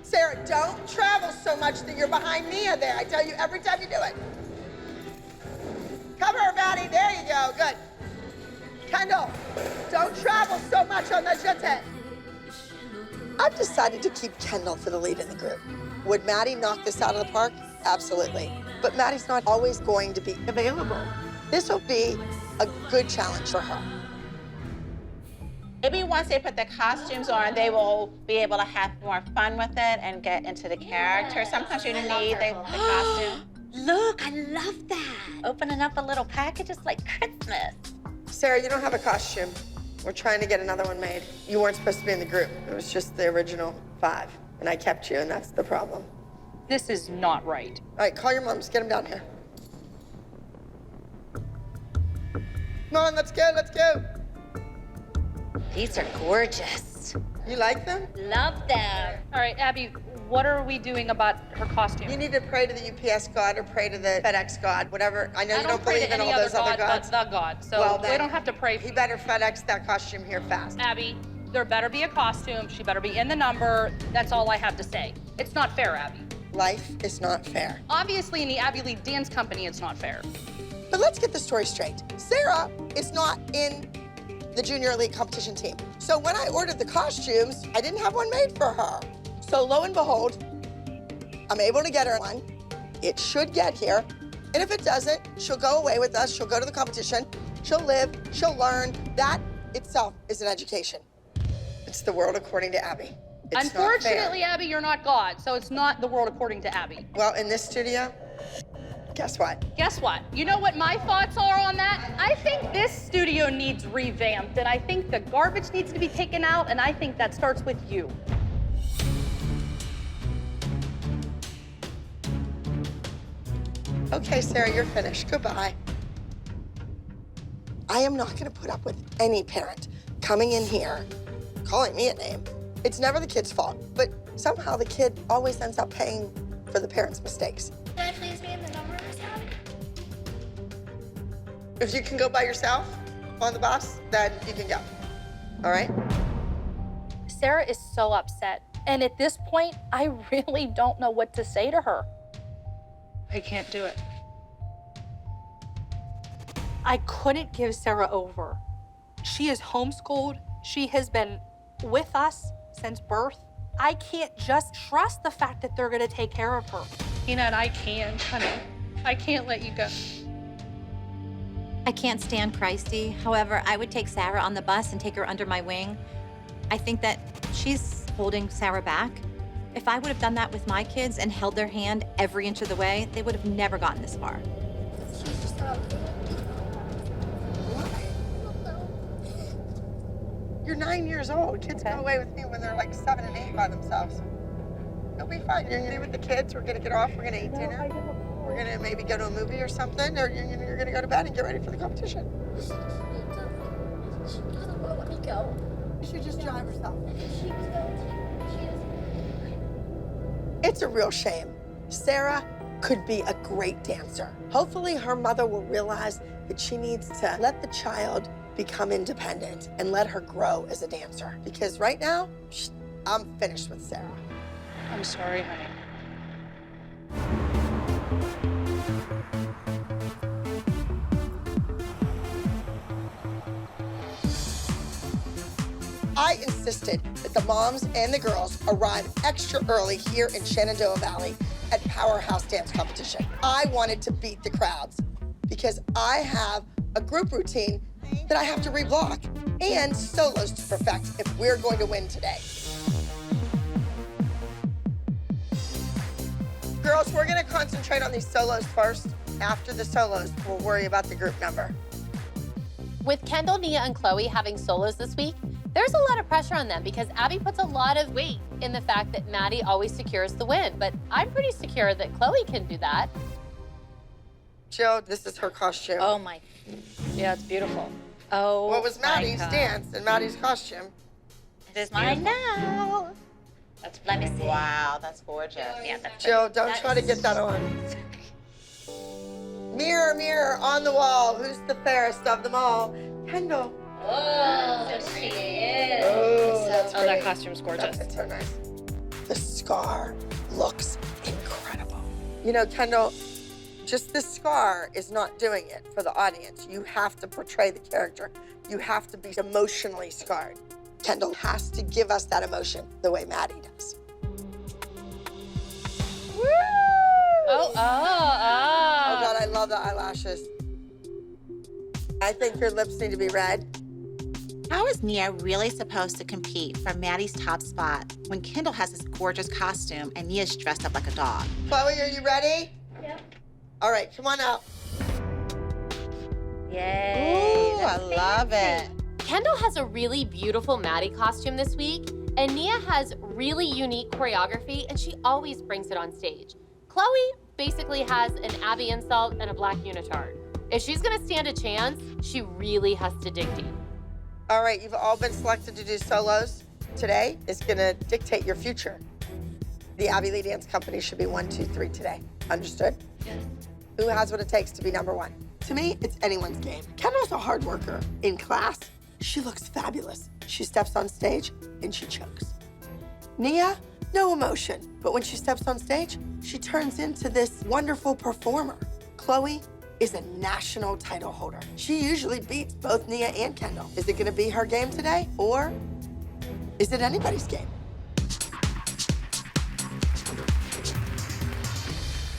Sarah, don't travel so much that you're behind Mia there. I tell you every time you do it. Cover her, Maddie. There you go. Good. Kendall, don't travel so much on the jeté. I've decided to keep Kendall for the lead in the group. Would Maddie knock this out of the park? Absolutely. But Maddie's not always going to be available. This will be a good challenge for her. Maybe once they put the costumes on, they will be able to have more fun with it and get into the character. Sometimes you need the costume. Look, I love that. Opening up a little package is like Christmas. Sarah, you don't have a costume. We're trying to get another one made. You weren't supposed to be in the group. It was just the original 5, and I kept you, and that's the problem. This is not right. All right, call your moms. Get them down here. Come on, let's go, let's go. These are gorgeous. You like them? Love them. All right, Abby, what are we doing about her costume? You need to pray to the UPS god or pray to the FedEx god, whatever. I know you don't pray believe to in any all those other god gods. but the God, so Well, we then, don't have to pray. He better FedEx that costume here fast. Abby, there better be a costume. She better be in the number. That's all I have to say. It's not fair, Abby. Life is not fair. Obviously, in the Abby Lee Dance Company, it's not fair. But let's get the story straight. Sarah is not in the Junior Elite competition team. So when I ordered the costumes, I didn't have one made for her. So lo and behold, I'm able to get her one. It should get here. And if it doesn't, she'll go away with us. She'll go to the competition. She'll live. She'll learn. That itself is an education. It's the world according to Abby. It's Unfortunately, not fair. Abby, you're not God, so it's not the world according to Abby. Well, in this studio, guess what? Guess what? You know what my thoughts are on that? I think this studio needs revamped, and I think the garbage needs to be taken out, and I think that starts with you. Okay, Sarah, you're finished. Goodbye. I am not gonna put up with any parent coming in here, calling me a name. It's never the kid's fault, but somehow the kid always ends up paying for the parent's mistakes. Can I please be in the number, Miss Abby? If you can go by yourself on the bus, then you can go, all right? Sarah is so upset, and at this point, I really don't know what to say to her. I can't do it. I couldn't give Sarah over. She is homeschooled. She has been with us since birth. I can't just trust the fact that they're gonna take care of her. Peanut, I can, honey. I can't let you go. I can't stand Christy. However, I would take Sarah on the bus and take her under my wing. I think that she's holding Sarah back. If I would have done that with my kids and held their hand every inch of the way, they would have never gotten this far. She's just not. You're 9 years old. Kids go away with me when they're like 7 and 8 by themselves. You'll be fine. You're gonna be with the kids. We're gonna get off. We're gonna eat dinner. We're gonna maybe go to a movie or something, or you're gonna go to bed and get ready for the competition. She doesn't want to let me go. You should just drive herself. She is. It's a real shame. Sarah could be a great dancer. Hopefully her mother will realize that she needs to let the child become independent and let her grow as a dancer. Because right now, I'm finished with Sarah. I'm sorry, honey. I insisted that the moms and the girls arrive extra early here in Shenandoah Valley at Powerhouse Dance Competition. I wanted to beat the crowds because I have a group routine that I have to reblock and solos to perfect if we're going to win today. Girls, we're gonna concentrate on these solos first. After the solos, we'll worry about the group number. With Kendall, Nia, and Chloe having solos this week, there's a lot of pressure on them because Abby puts a lot of weight in the fact that Maddie always secures the win. But I'm pretty secure that Chloe can do that. Jill, this is her costume. Oh my. Yeah, it's beautiful. Oh. What was my Maddie's God. dance and Maddie's costume? This I know. That's Let me see. Wow, that's gorgeous. Yeah, that's Jill, don't That try to is- get that on. Mirror, mirror on the wall, who's the fairest of them all? Kendall. Oh, she is. Oh, that's Oh, that great. costume's gorgeous. That's so nice. The scar looks incredible. You know, Kendall, just this scar is not doing it for the audience. You have to portray the character. You have to be emotionally scarred. Kendall has to give us that emotion the way Maddie does. Woo! Oh, Oh God, I love the eyelashes. I think your lips need to be red. How is Nia really supposed to compete for Maddie's top spot when Kendall has this gorgeous costume and Nia's dressed up like a dog? Chloe, are you ready? Yep. All right, come on out. Yay! Ooh, I love it. Kendall has a really beautiful Maddie costume this week, and Nia has really unique choreography, and she always brings it on stage. Chloe basically has an Abby insult and a black unitard. If she's gonna stand a chance, she really has to dig deep. All right, you've all been selected to do solos. Today is gonna dictate your future. The Abby Lee Dance Company should be 1, 2, 3 today. Understood? Yes. Who has what it takes to be number one? To me, it's anyone's game. Kendall's a hard worker. In class, she looks fabulous. She steps on stage and she chokes. Nia, no emotion, but when she steps on stage, she turns into this wonderful performer. Chloe is a national title holder. She usually beats both Nia and Kendall. Is it gonna be her game today, or is it anybody's game?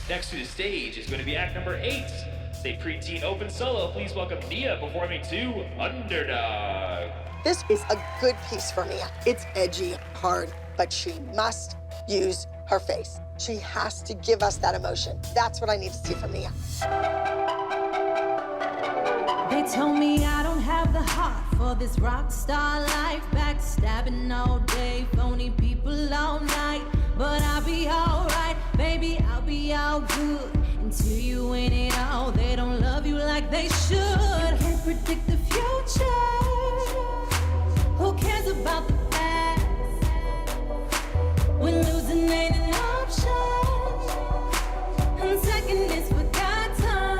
Next to the stage is going to be act number 8. State preteen open solo. Please welcome Nia performing to Underdog. This is a good piece for Nia. It's edgy, hard, but she must use her face. She has to give us that emotion. That's what I need to see from Nia. They told me I don't have the heart for this rock star life. Backstabbing all day, phony people all night. But I'll be alright, baby, I'll be all good. Until you win it all, they don't love you like they should. You can't predict the future. Who cares about the past? When losing ain't an option, and second is forgotten.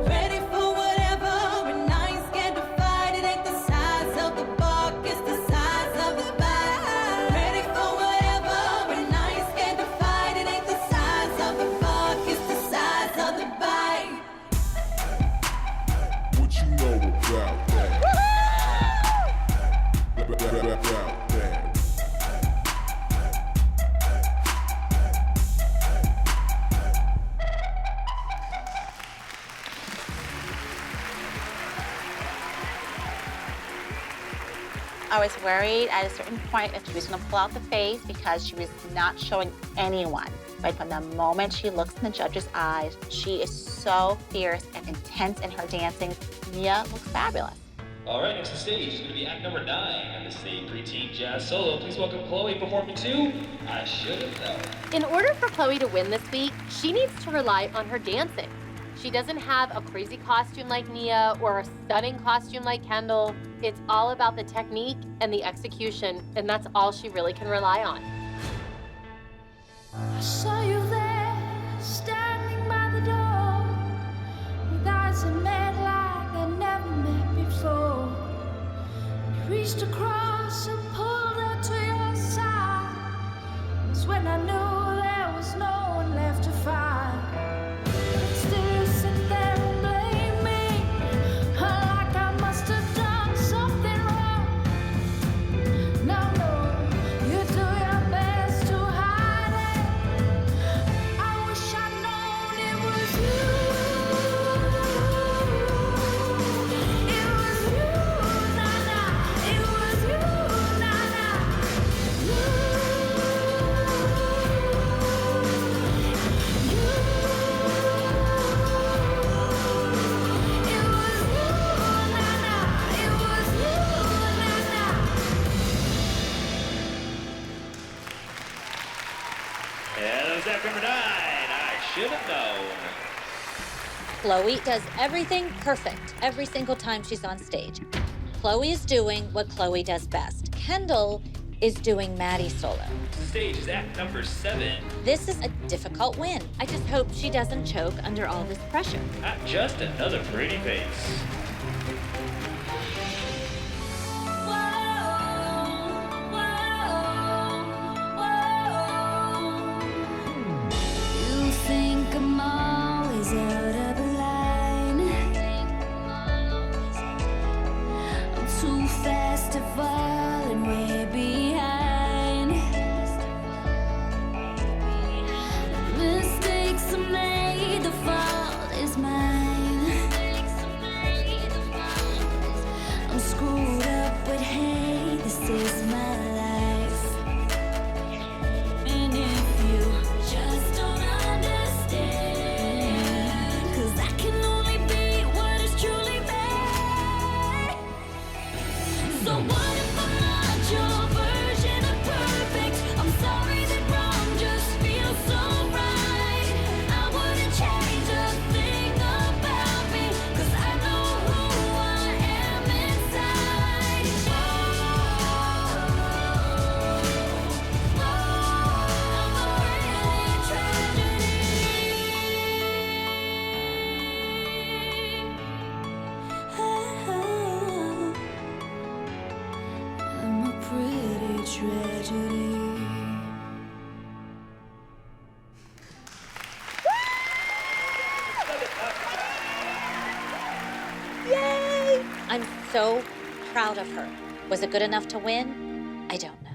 Ready for whatever, and I ain't scared to fight. It ain't the size of the bark, it's the size of the bite. Ready for whatever, and I ain't scared to fight. It ain't the size of the bark, it's the size of the bite. What you know about that? About that. I was worried at a certain point if she was gonna pull out the face because she was not showing anyone. But from the moment she looks in the judge's eyes, she is so fierce and intense in her dancing. Nia looks fabulous. All right, next to the stage is going to be act number 9 of the State preteen jazz solo. Please welcome Chloe performing to I Should Have Known. In order for Chloe to win this week, she needs to rely on her dancing. She doesn't have a crazy costume like Nia or a stunning costume like Kendall. It's all about the technique and the execution, and that's all she really can rely on. I saw you there, standing by the door, with eyes that met like they never met before. You reached across and pulled her to your side. It's when I knew there was no one left to fight. Still you sit there and blame me, like I must have done something wrong. No, you do your best to hide it. I wish I'd known it was you. It was you, Nana. It was you, Nana. And that was act number 9. I Should Have Known. Chloe does everything perfect every single time she's on stage. Chloe is doing what Chloe does best. Kendall is doing Maddie's solo. The stage is act number 7. This is a difficult win. I just hope she doesn't choke under all this pressure. Not just another pretty face. Whoa, whoa. Yay! I'm so proud of her. Was it good enough to win? I don't know.